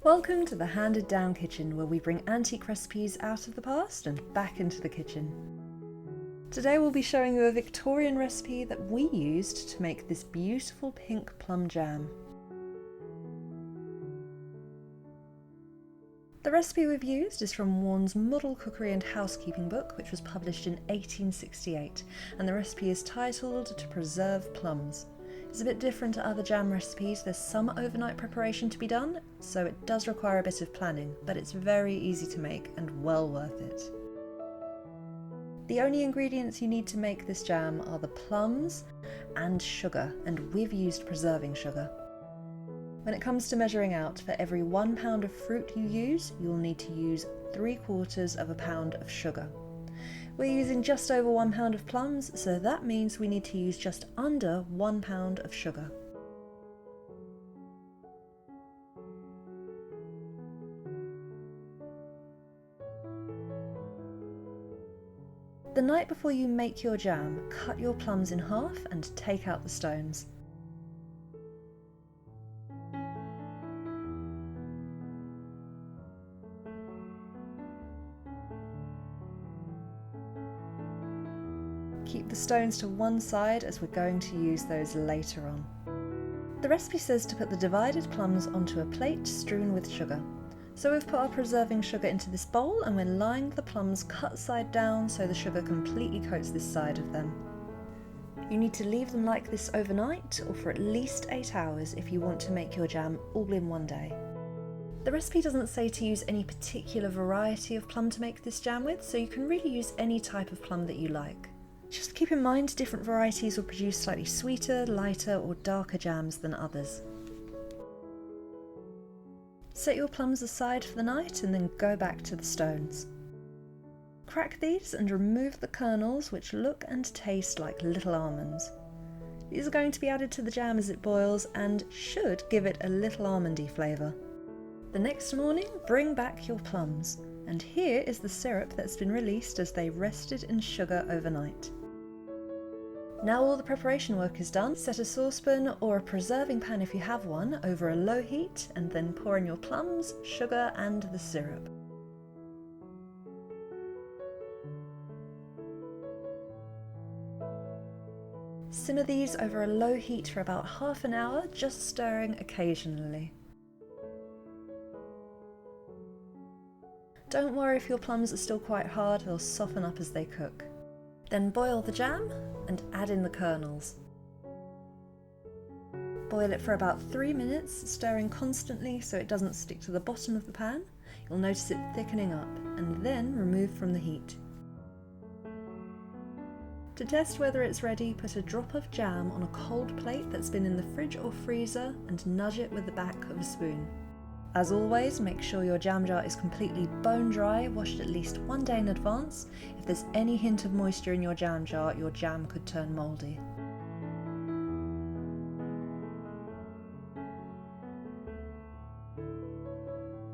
Welcome to the Handed Down Kitchen, where we bring antique recipes out of the past and back into the kitchen. Today we'll be showing you a Victorian recipe that we used to make this beautiful pink plum jam. The recipe we've used is from Warne's Model Cookery and Housekeeping book, which was published in 1868, and the recipe is titled To Preserve Plums. It's a bit different to other jam recipes. There's some overnight preparation to be done, so it does require a bit of planning, but it's very easy to make and well worth it. The only ingredients you need to make this jam are the plums and sugar, and we've used preserving sugar. When it comes to measuring out, for every 1 pound of fruit you use, you'll need to use 3/4 of a pound of sugar. We're using just over 1 pound of plums, so that means we need to use just under 1 pound of sugar. The night before you make your jam, cut your plums in half and take out the stones. Keep the stones to one side, as we're going to use those later on. The recipe says to put the divided plums onto a plate strewn with sugar. So we've put our preserving sugar into this bowl, and we're lying the plums cut side down so the sugar completely coats this side of them. You need to leave them like this overnight, or for at least 8 hours if you want to make your jam all in one day. The recipe doesn't say to use any particular variety of plum to make this jam with, so you can really use any type of plum that you like. Just keep in mind different varieties will produce slightly sweeter, lighter or darker jams than others. Set your plums aside for the night and then go back to the stones. Crack these and remove the kernels, which look and taste like little almonds. These are going to be added to the jam as it boils and should give it a little almondy flavour. The next morning, bring back your plums, and here is the syrup that's been released as they rested in sugar overnight. Now all the preparation work is done, set a saucepan or a preserving pan if you have one over a low heat, and then pour in your plums, sugar and the syrup. Simmer these over a low heat for about half an hour, just stirring occasionally. Don't worry if your plums are still quite hard, they'll soften up as they cook. Then boil the jam and add in the kernels. Boil it for about 3 minutes, stirring constantly so it doesn't stick to the bottom of the pan. You'll notice it thickening up, and then remove from the heat. To test whether it's ready, put a drop of jam on a cold plate that's been in the fridge or freezer and nudge it with the back of a spoon. As always, make sure your jam jar is completely bone dry, washed at least 1 day in advance. If there's any hint of moisture in your jam jar, your jam could turn mouldy.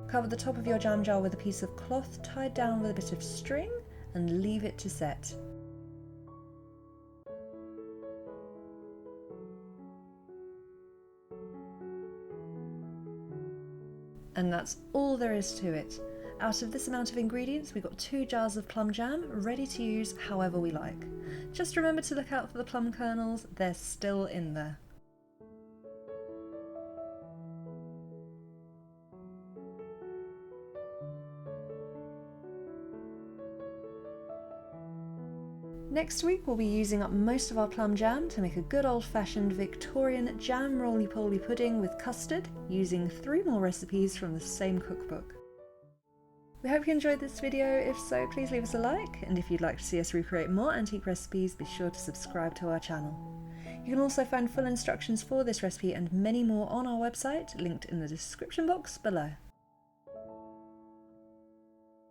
Cover the top of your jam jar with a piece of cloth tied down with a bit of string and leave it to set. And that's all there is to it. Out of this amount of ingredients, we got 2 jars of plum jam, ready to use however we like. Just remember to look out for the plum kernels, they're still in there. Next week we'll be using up most of our plum jam to make a good old-fashioned Victorian jam roly-poly pudding with custard, using 3 more recipes from the same cookbook. We hope you enjoyed this video. If so, please leave us a like, and if you'd like to see us recreate more antique recipes, be sure to subscribe to our channel. You can also find full instructions for this recipe and many more on our website, linked in the description box below.